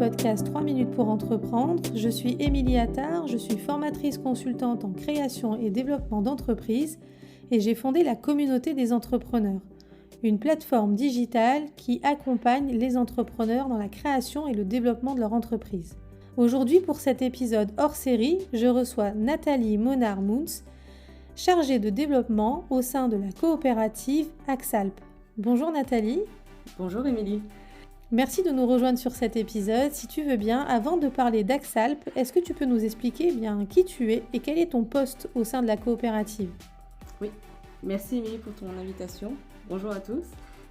podcast 3 minutes pour entreprendre. Je suis Émilie Attard, je suis formatrice consultante en création et développement d'entreprises et j'ai fondé la communauté des entrepreneurs, une plateforme digitale qui accompagne les entrepreneurs dans la création et le développement de leur entreprise. Aujourd'hui, pour cet épisode hors série, je reçois Nathalie Monard-Mouns, chargée de développement au sein de la coopérative Axalp. Bonjour Nathalie. Bonjour Émilie. Merci de nous rejoindre sur cet épisode. Si tu veux bien, avant de parler d'Axalp, est-ce que tu peux nous expliquer qui tu es et quel est ton poste au sein de la coopérative ? Oui, merci Émilie pour ton invitation. Bonjour à tous.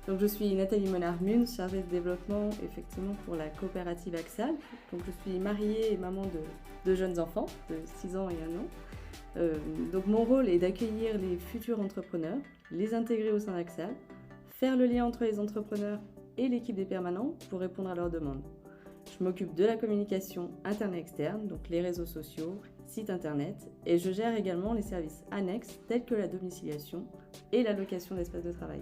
Donc, je suis Nathalie Monard-Mouns, chargée de développement effectivement pour la coopérative Axalp. Donc, je suis mariée et maman de 2 jeunes enfants de 6 ans et 1 an. Donc mon rôle est d'accueillir les futurs entrepreneurs, les intégrer au sein d'Axalp, faire le lien entre les entrepreneurs et l'équipe des permanents pour répondre à leurs demandes. Je m'occupe de la communication interne et externe, donc les réseaux sociaux, site internet, et je gère également les services annexes tels que la domiciliation et la location d'espaces de travail.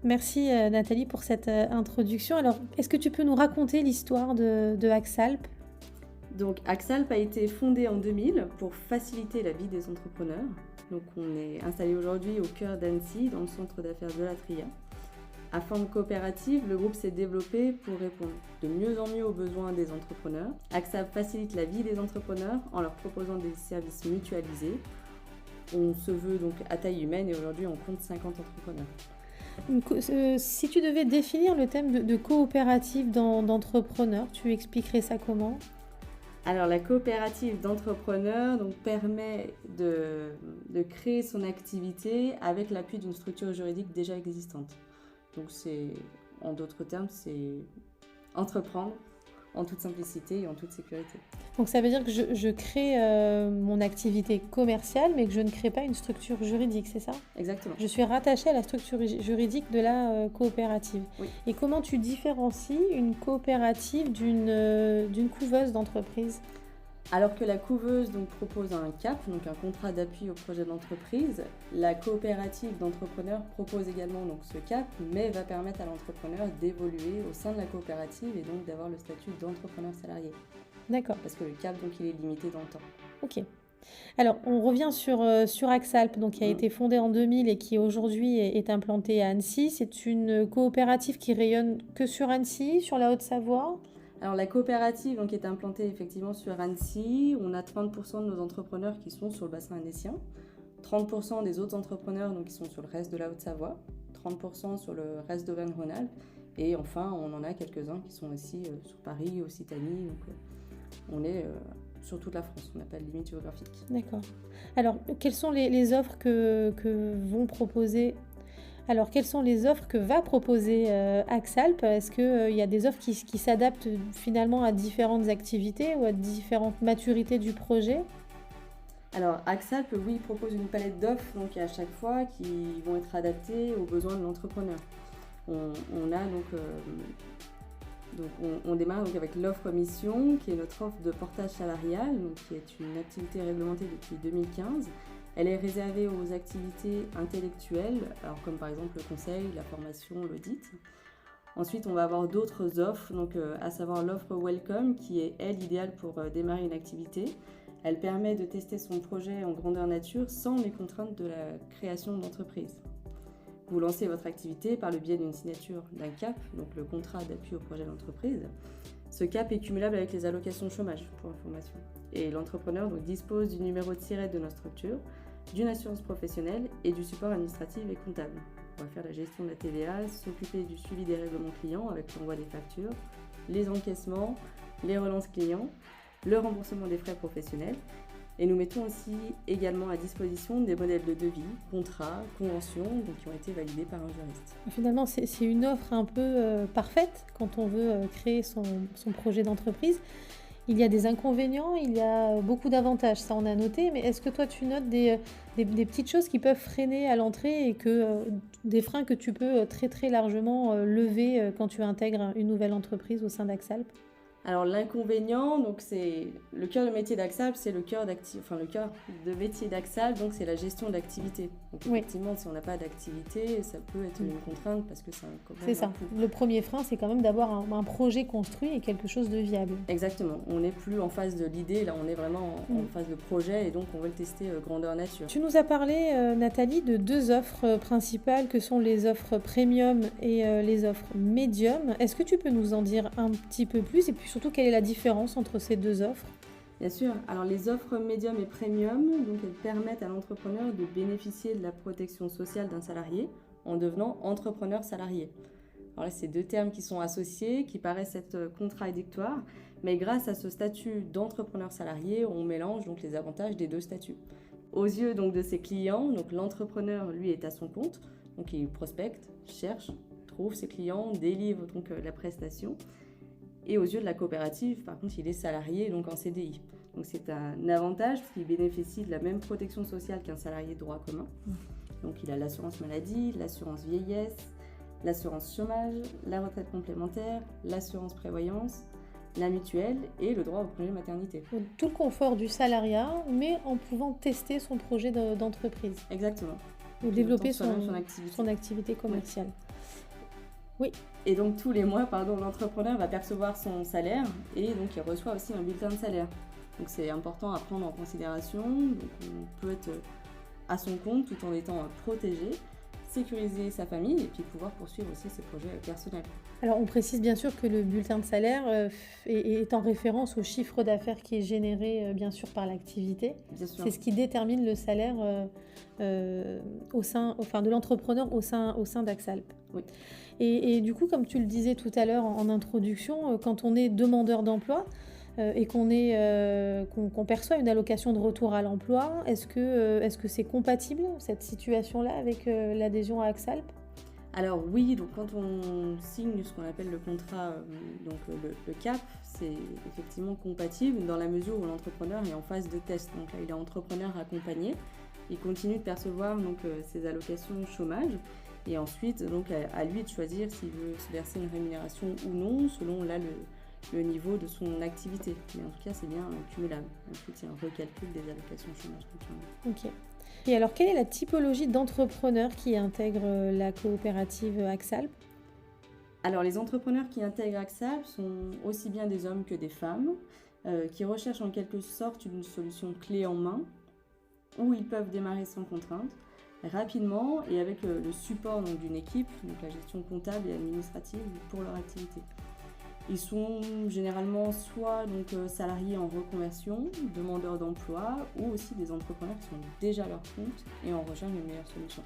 Merci Nathalie pour cette introduction. Alors, est-ce que tu peux nous raconter l'histoire de Axalp ? Donc Axalp a été fondé en 2000 pour faciliter la vie des entrepreneurs. Donc on est installé aujourd'hui au cœur d'Annecy, dans le centre d'affaires de la Tria. À forme coopérative, le groupe s'est développé pour répondre de mieux en mieux aux besoins des entrepreneurs. Axalp facilite la vie des entrepreneurs en leur proposant des services mutualisés. On se veut donc à taille humaine et aujourd'hui on compte 50 entrepreneurs. Si tu devais définir le thème de coopérative d'entrepreneurs, tu expliquerais ça comment ? Alors la coopérative d'entrepreneurs permet de créer son activité avec l'appui d'une structure juridique déjà existante. Donc en d'autres termes, c'est entreprendre en toute simplicité et en toute sécurité. Donc ça veut dire que je crée mon activité commerciale, mais que je ne crée pas une structure juridique, c'est ça ? Exactement. Je suis rattachée à la structure juridique de la coopérative. Oui. Et comment tu différencies une coopérative d'une couveuse d'entreprise ? Alors que la couveuse propose un CAP, donc un contrat d'appui au projet d'entreprise, la coopérative d'entrepreneurs propose également ce CAP, mais va permettre à l'entrepreneur d'évoluer au sein de la coopérative et donc d'avoir le statut d'entrepreneur salarié. D'accord. Parce que le CAP, il est limité dans le temps. Ok. Alors, on revient sur Axalp, qui a été fondée en 2000 et qui aujourd'hui est implantée à Annecy. C'est une coopérative qui rayonne que sur Annecy, sur la Haute-Savoie ? Alors la coopérative est implantée effectivement sur Annecy. On a 30% de nos entrepreneurs qui sont sur le bassin annécien, 30% des autres entrepreneurs qui sont sur le reste de la Haute-Savoie, 30% sur le reste d'Auvergne-Rhône-Alpes et enfin on en a quelques-uns qui sont aussi sur Paris, Occitanie. Donc on est sur toute la France, on n'a pas de limite géographique. D'accord. Alors quelles sont les offres que va proposer Axalp ? Est-ce qu'il y a des offres qui s'adaptent finalement à différentes activités ou à différentes maturités du projet ? Alors Axalp, propose une palette d'offres à chaque fois qui vont être adaptées aux besoins de l'entrepreneur. On démarre avec l'offre mission, qui est notre offre de portage salarial, qui est une activité réglementée depuis 2015. Elle est réservée aux activités intellectuelles, comme par exemple le conseil, la formation, l'audit. Ensuite, on va avoir d'autres offres, à savoir l'offre Welcome, qui est, elle, idéale pour démarrer une activité. Elle permet de tester son projet en grandeur nature sans les contraintes de la création d'entreprise. Vous lancez votre activité par le biais d'une signature d'un CAP, le contrat d'appui au projet d'entreprise. Ce CAP est cumulable avec les allocations chômage, pour information. Et l'entrepreneur dispose du numéro de SIRET de notre structure, d'une assurance professionnelle et du support administratif et comptable. On va faire la gestion de la TVA, s'occuper du suivi des règlements clients avec l'envoi des factures, les encaissements, les relances clients, le remboursement des frais professionnels. Et nous mettons aussi également à disposition des modèles de devis, contrats, conventions qui ont été validés par un juriste. Finalement, c'est une offre un peu parfaite quand on veut créer son projet d'entreprise. Il y a des inconvénients, il y a beaucoup d'avantages, ça on a noté, mais est-ce que toi tu notes des petites choses qui peuvent freiner à l'entrée et des freins que tu peux très très largement lever quand tu intègres une nouvelle entreprise au sein d'Axalp ? Alors l'inconvénient, donc c'est le cœur de métier d'Axalp, c'est le cœur de métier d'Axalp, donc c'est la gestion d'activité. Donc effectivement, si on n'a pas d'activité, ça peut être une contrainte parce que ça quand même C'est ça. Le premier frein, c'est quand même d'avoir un projet construit et quelque chose de viable. Exactement. On n'est plus en phase de l'idée, là on est vraiment en phase de projet et donc on veut le tester grandeur nature. Tu nous as parlé, Nathalie, de 2 offres principales que sont les offres premium et les offres medium. Est-ce que tu peux nous en dire un petit peu plus et puis surtout quelle est la différence entre ces 2 offres ? Bien sûr. Alors les offres médium et premium, donc elles permettent à l'entrepreneur de bénéficier de la protection sociale d'un salarié en devenant entrepreneur salarié. Alors là, c'est 2 termes qui sont associés, qui paraissent être contradictoires, mais grâce à ce statut d'entrepreneur salarié, on mélange donc les avantages des 2 statuts. Aux yeux donc de ses clients, donc l'entrepreneur lui est à son compte, donc il prospecte, cherche, trouve ses clients, délivre donc la prestation. Et aux yeux de la coopérative, par contre, il est salarié, donc en CDI. Donc c'est un avantage parce qu'il bénéficie de la même protection sociale qu'un salarié de droit commun. Donc il a l'assurance maladie, l'assurance vieillesse, l'assurance chômage, la retraite complémentaire, l'assurance prévoyance, la mutuelle et le droit au congé maternité. Donc, tout le confort du salariat, mais en pouvant tester son projet d'entreprise. Exactement. Et développer son activité commerciale. Oui. Et donc tous les mois, l'entrepreneur va percevoir son salaire et donc il reçoit aussi un bulletin de salaire. Donc c'est important à prendre en considération. Donc on peut être à son compte tout en étant protégé, sécuriser sa famille et puis pouvoir poursuivre aussi ses projets personnels. Alors on précise bien sûr que le bulletin de salaire est en référence au chiffre d'affaires qui est généré bien sûr par l'activité. Bien sûr. C'est ce qui détermine le salaire de l'entrepreneur au sein d'Axalp. Oui. Et du coup, comme tu le disais tout à l'heure en introduction, quand on est demandeur d'emploi et qu'on perçoit une allocation de retour à l'emploi, est-ce que c'est compatible cette situation-là avec l'adhésion à Axa-Alp ? Alors oui, donc quand on signe ce qu'on appelle le contrat, le CAP, c'est effectivement compatible dans la mesure où l'entrepreneur est en phase de test. Donc là, il est entrepreneur accompagné, il continue de percevoir ses allocations chômage. Et ensuite, donc, à lui de choisir s'il veut se verser une rémunération ou non, selon là, le niveau de son activité. Mais en tout cas, c'est bien cumulable. Ensuite, il y a un recalcul des allocations chômage. Ok. Et alors, quelle est la typologie d'entrepreneurs qui intègrent la coopérative Axa-Alp ? Alors, les entrepreneurs qui intègrent Axa-Alp sont aussi bien des hommes que des femmes, qui recherchent en quelque sorte une solution clé en main, où ils peuvent démarrer sans contrainte, rapidement et avec le support d'une équipe, donc la gestion comptable et administrative pour leur activité. Ils sont généralement soit salariés en reconversion, demandeurs d'emploi ou aussi des entrepreneurs qui sont déjà à leur compte et en recherche d'une meilleure solution.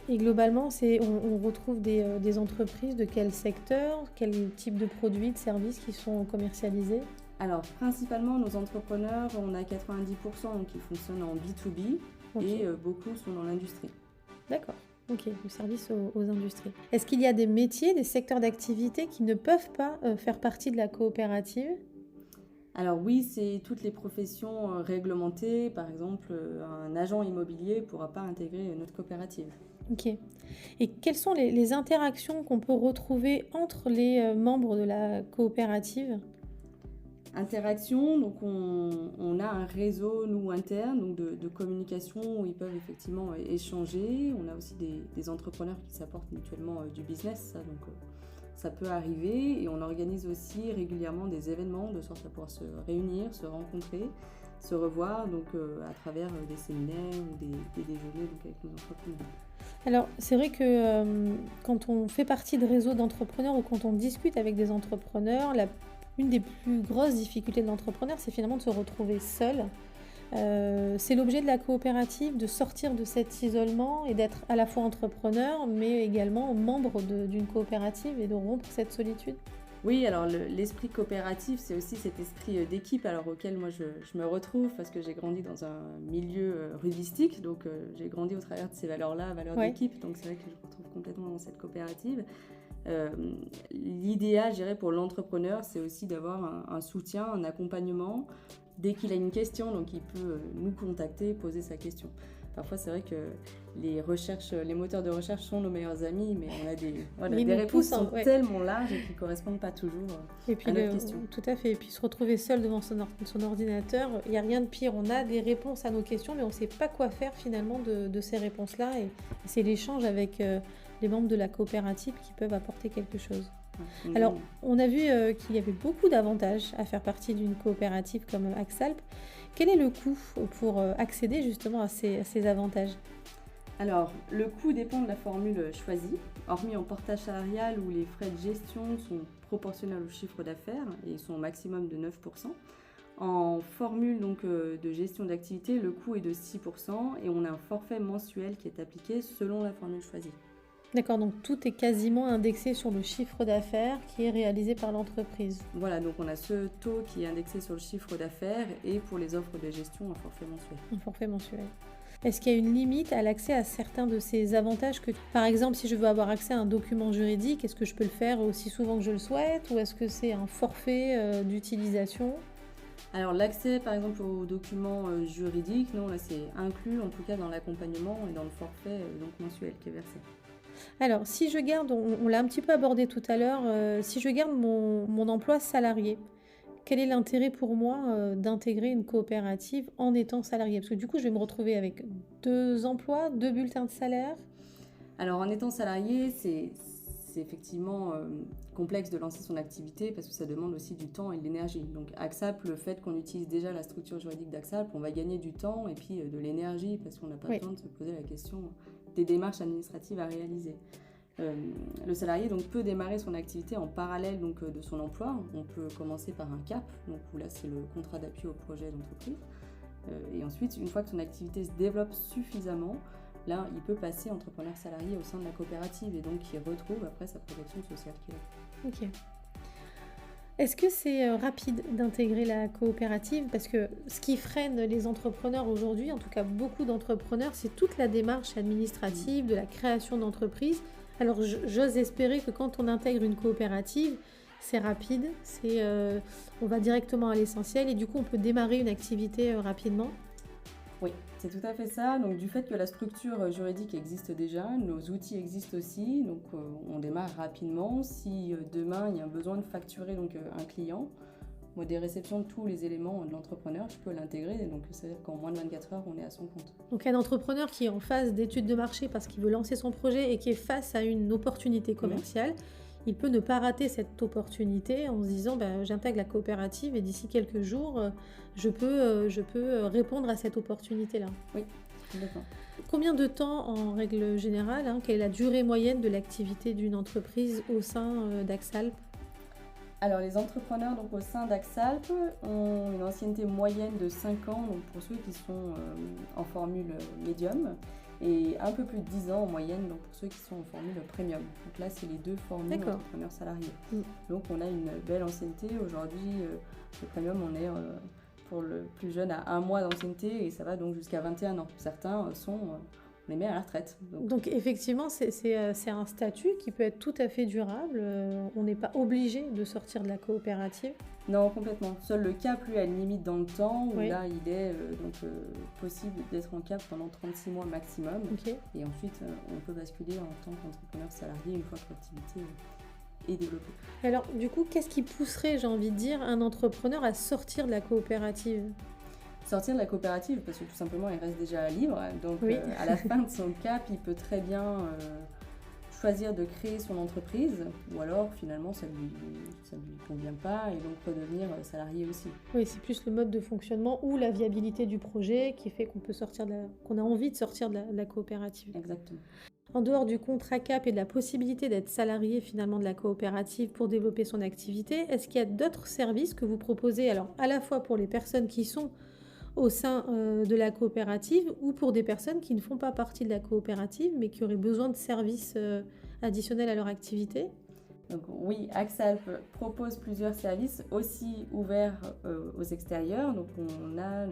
Et globalement, on retrouve des entreprises de quel secteur, quel type de produits, de services qui sont commercialisés ? Alors, principalement, nos entrepreneurs, on a 90% qui fonctionnent en B2B. Okay. Et beaucoup sont dans l'industrie. D'accord, ok, le service aux industries. Est-ce qu'il y a des métiers, des secteurs d'activité qui ne peuvent pas faire partie de la coopérative ? Alors oui, c'est toutes les professions réglementées. Par exemple, un agent immobilier ne pourra pas intégrer notre coopérative. Ok. Et quelles sont les interactions qu'on peut retrouver entre les membres de la coopérative ? Interaction, donc on a un réseau, nous, interne, donc de communication où ils peuvent effectivement échanger. On a aussi des entrepreneurs qui s'apportent mutuellement du business, ça peut arriver. Et on organise aussi régulièrement des événements de sorte à pouvoir se réunir, se rencontrer, se revoir à travers des séminaires ou des déjeuners avec nos entrepreneurs. Alors, c'est vrai que quand on fait partie de réseaux d'entrepreneurs ou quand on discute avec des entrepreneurs, une des plus grosses difficultés de l'entrepreneur, c'est finalement de se retrouver seul. C'est l'objet de la coopérative de sortir de cet isolement et d'être à la fois entrepreneur, mais également membre d'une coopérative et de rompre cette solitude. Oui, alors l'esprit coopératif, c'est aussi cet esprit d'équipe auquel moi je me retrouve parce que j'ai grandi dans un milieu rugbyistique, donc j'ai grandi au travers de ces valeurs-là, valeurs d'équipe, donc c'est vrai que je me retrouve complètement dans cette coopérative. L'idéal, je dirais, pour l'entrepreneur, c'est aussi d'avoir un soutien, un accompagnement. Dès qu'il a une question, donc il peut nous contacter, poser sa question. Parfois, c'est vrai que les moteurs de recherche sont nos meilleurs amis, mais on a Ils des nous réponses poussent, hein, sont tellement larges et qui ne correspondent pas toujours Et puis à notre question. tout à fait. Et puis se retrouver seul devant son ordinateur, il n'y a rien de pire. On a des réponses à nos questions, mais on ne sait pas quoi faire finalement de ces réponses-là. Et c'est l'échange avec les membres de la coopérative qui peuvent apporter quelque chose. Ouais. Alors, on a vu qu'il y avait beaucoup d'avantages à faire partie d'une coopérative comme Axalp. Quel est le coût pour accéder justement à ces avantages? Alors, le coût dépend de la formule choisie. Hormis en portage salarial où les frais de gestion sont proportionnels au chiffre d'affaires et sont au maximum de 9%. En formule donc, de gestion d'activité, le coût est de 6% et on a un forfait mensuel qui est appliqué selon la formule choisie. D'accord, donc tout est quasiment indexé sur le chiffre d'affaires qui est réalisé par l'entreprise. Voilà, donc on a ce taux qui est indexé sur le chiffre d'affaires et pour les offres de gestion, un forfait mensuel. Un forfait mensuel. Est-ce qu'il y a une limite à l'accès à certains de ces avantages par exemple, si je veux avoir accès à un document juridique, est-ce que je peux le faire aussi souvent que je le souhaite ou est-ce que c'est un forfait d'utilisation? Alors l'accès par exemple aux documents juridiques, non, là c'est inclus en tout cas dans l'accompagnement et dans le forfait donc mensuel qui est versé. Alors, si je garde, on l'a un petit peu abordé tout à l'heure, si je garde mon emploi salarié, quel est l'intérêt pour moi d'intégrer une coopérative en étant salarié? Parce que du coup, je vais me retrouver avec 2 emplois, 2 bulletins de salaire. Alors en étant salarié, c'est effectivement complexe de lancer son activité parce que ça demande aussi du temps et de l'énergie. Donc Axalp, le fait qu'on utilise déjà la structure juridique d'Axalp, on va gagner du temps et puis de l'énergie parce qu'on n'a pas besoin de se poser la question des démarches administratives à réaliser. Le salarié donc, peut démarrer son activité en parallèle donc, de son emploi. On peut commencer par un CAP, donc, où là c'est le contrat d'appui au projet d'entreprise. Et ensuite, une fois que son activité se développe suffisamment, là il peut passer entrepreneur salarié au sein de la coopérative et donc il retrouve après sa protection sociale qu'il a. Ok. Est-ce que c'est rapide d'intégrer la coopérative? Parce que ce qui freine les entrepreneurs aujourd'hui, en tout cas beaucoup d'entrepreneurs, c'est toute la démarche administrative de la création d'entreprise. Alors j'ose espérer que quand on intègre une coopérative, c'est rapide, on va directement à l'essentiel et du coup on peut démarrer une activité rapidement. Oui, c'est tout à fait ça. Donc, du fait que la structure juridique existe déjà, nos outils existent aussi, donc on démarre rapidement. Si demain il y a un besoin de facturer donc, un client, moi, des réceptions de tous les éléments de l'entrepreneur, je peux l'intégrer. Donc, c'est-à-dire qu'en moins de 24 heures, on est à son compte. Donc, un entrepreneur qui est en phase d'étude de marché parce qu'il veut lancer son projet et qui est face à une opportunité commerciale, il peut ne pas rater cette opportunité en se disant j'intègre la coopérative et d'ici quelques jours, je peux répondre à cette opportunité-là. Oui, complètement. Combien de temps, en règle générale, quelle est la durée moyenne de l'activité d'une entreprise au sein d'Axalp? Alors, les entrepreneurs donc, au sein d'Axalp ont une ancienneté moyenne de 5 ans donc, pour ceux qui sont en formule médium et un peu plus de 10 ans en moyenne donc, pour ceux qui sont en formule premium. Donc là, c'est les deux formules d'entrepreneurs salariés. Donc, on a une belle ancienneté. Aujourd'hui, le premium, on est pour le plus jeune à 1 mois d'ancienneté et ça va donc jusqu'à 21 ans. Certains on les met à la retraite. Donc effectivement, c'est un statut qui peut être tout à fait durable. On n'est pas obligé de sortir de la coopérative. Non, complètement. Seul le CAP, lui, a une limite dans le temps où là, il est possible d'être en CAP pendant 36 mois maximum. Et ensuite, on peut basculer en tant qu'entrepreneur salarié une fois que l'activité est développée. Alors, du coup, qu'est-ce qui pousserait, j'ai envie de dire, un entrepreneur à sortir de la coopérative ? Sortir de la coopérative parce que tout simplement il reste déjà libre, donc à la fin de son CAP il peut très bien choisir de créer son entreprise ou alors finalement ça lui convient pas et donc redevenir salarié aussi. Oui, c'est plus le mode de fonctionnement ou la viabilité du projet qui fait qu'on a envie de sortir de la coopérative. Exactement. En dehors du contrat CAP et de la possibilité d'être salarié finalement de la coopérative pour développer son activité, est-ce qu'il y a d'autres services que vous proposez alors à la fois pour les personnes qui sont au sein de la coopérative ou pour des personnes qui ne font pas partie de la coopérative mais qui auraient besoin de services additionnels à leur activité? Donc oui, Axalp propose plusieurs services aussi ouverts aux extérieurs. Donc on a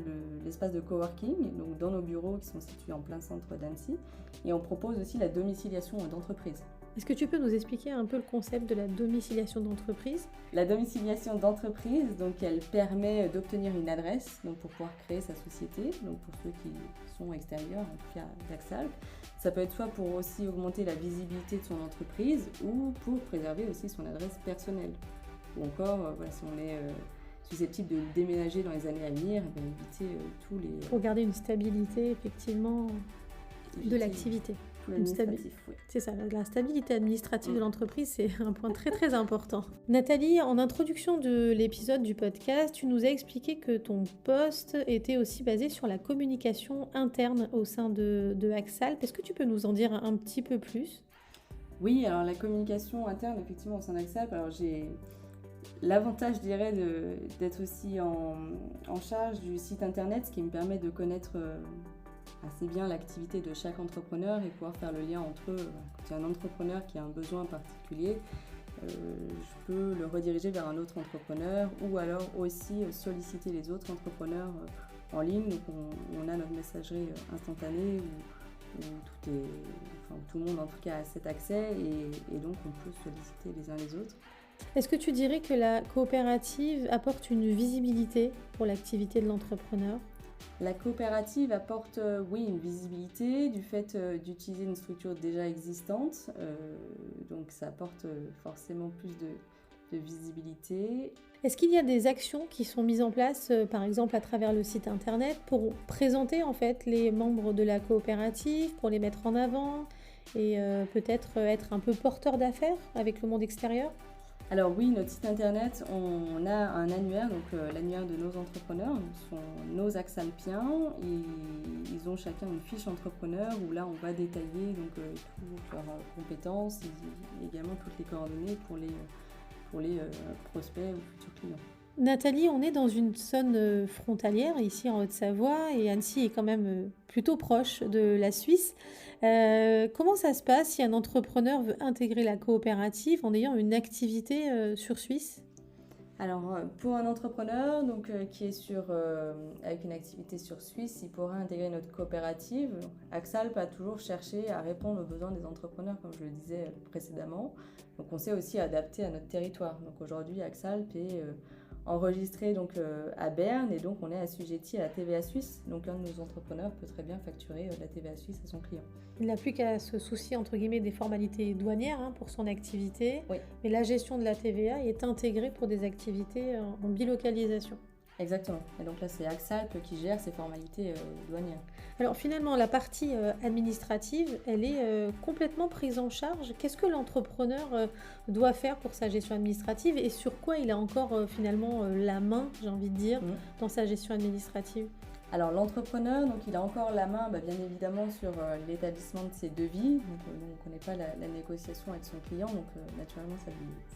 l'espace de coworking donc dans nos bureaux qui sont situés en plein centre d'Annecy et on propose aussi la domiciliation d'entreprise. Est-ce que tu peux nous expliquer un peu le concept de la domiciliation d'entreprise ? La domiciliation d'entreprise, donc elle permet d'obtenir une adresse donc pour pouvoir créer sa société, donc pour ceux qui sont extérieurs, en tout cas d'Axalp. Ça peut être soit pour aussi augmenter la visibilité de son entreprise ou pour préserver aussi son adresse personnelle. Ou encore, si on est susceptible de déménager dans les années à venir, éviter tous les... Pour garder une stabilité, effectivement, de l'activité. Oui. C'est ça, la stabilité administrative de l'entreprise, c'est un point très très important. Nathalie, en introduction de l'épisode du podcast, tu nous as expliqué que ton poste était aussi basé sur la communication interne au sein de Axa. Est-ce que tu peux nous en dire un petit peu plus ? Oui, alors la communication interne, effectivement, au sein d'Axa, alors j'ai l'avantage, je dirais, d'être aussi en charge du site internet, ce qui me permet de connaître assez bien l'activité de chaque entrepreneur et pouvoir faire le lien entre eux. Quand il y a un entrepreneur qui a un besoin particulier, je peux le rediriger vers un autre entrepreneur ou alors aussi solliciter les autres entrepreneurs en ligne. Donc on a notre messagerie instantanée où tout le monde en tout cas a cet accès et donc on peut solliciter les uns les autres. Est-ce que tu dirais que la coopérative apporte une visibilité pour l'activité de l'entrepreneur ? La coopérative apporte, une visibilité du fait d'utiliser une structure déjà existante. Donc ça apporte forcément plus de visibilité. Est-ce qu'il y a des actions qui sont mises en place, par exemple à travers le site internet, pour présenter en fait les membres de la coopérative, pour les mettre en avant et peut-être être un peu porteur d'affaires avec le monde extérieur ? Alors oui, notre site internet, on a un annuaire, donc l'annuaire de nos entrepreneurs, ce sont nos Axalpiens, et ils ont chacun une fiche entrepreneur où là on va détailler donc, toutes leurs compétences et également toutes les coordonnées pour les prospects ou futurs clients. Nathalie, on est dans une zone frontalière ici en Haute-Savoie et Annecy est quand même plutôt proche de la Suisse. Comment ça se passe si un entrepreneur veut intégrer la coopérative en ayant une activité sur Suisse ? Alors pour un entrepreneur donc, qui est avec une activité sur Suisse, il pourra intégrer notre coopérative. Axalp a toujours cherché à répondre aux besoins des entrepreneurs, comme je le disais précédemment. Donc on s'est aussi adapté à notre territoire. Donc aujourd'hui Axalp est enregistré donc, à Berne et donc on est assujetti à la TVA suisse. Donc un de nos entrepreneurs peut très bien facturer la TVA suisse à son client. Il n'a plus qu'à se soucier entre guillemets des formalités douanières pour son activité, oui. Mais la gestion de la TVA est intégrée pour des activités en bilocalisation. Exactement. Et donc là, c'est Axalp qui gère ces formalités douanières. Alors finalement, la partie administrative, elle est complètement prise en charge. Qu'est-ce que l'entrepreneur doit faire pour sa gestion administrative et sur quoi il a encore finalement la main, j'ai envie de dire, dans sa gestion administrative ? Alors l'entrepreneur, donc, il a encore la main bien évidemment sur l'établissement de ses devis. Donc, on ne connaît pas la négociation avec son client, donc naturellement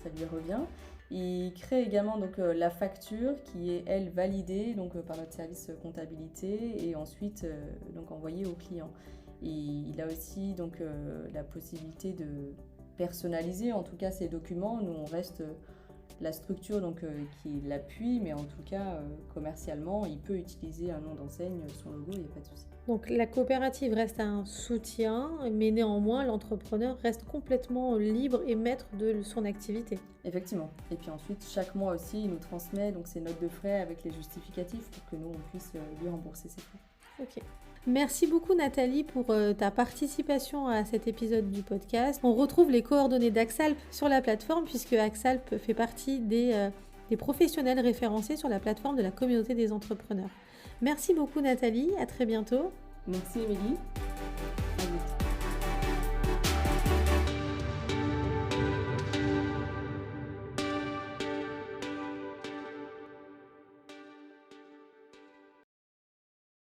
ça lui revient. Il crée également donc, la facture qui est elle validée donc, par notre service comptabilité et ensuite donc, envoyée au client. Et il a aussi donc, la possibilité de personnaliser en tout cas ces documents. Nous on reste la structure donc, qui l'appuie, mais en tout cas commercialement il peut utiliser un nom d'enseigne, son logo, il n'y a pas de souci. Donc la coopérative reste un soutien, mais néanmoins l'entrepreneur reste complètement libre et maître de son activité. Effectivement. Et puis ensuite, chaque mois aussi, il nous transmet donc, ses notes de frais avec les justificatifs pour que nous, on puisse lui rembourser ses frais. Ok. Merci beaucoup Nathalie pour ta participation à cet épisode du podcast. On retrouve les coordonnées d'Axalp sur la plateforme puisque Axalp fait partie des professionnels référencés sur la plateforme de la communauté des entrepreneurs. Merci beaucoup Nathalie, à très bientôt. Merci Émilie.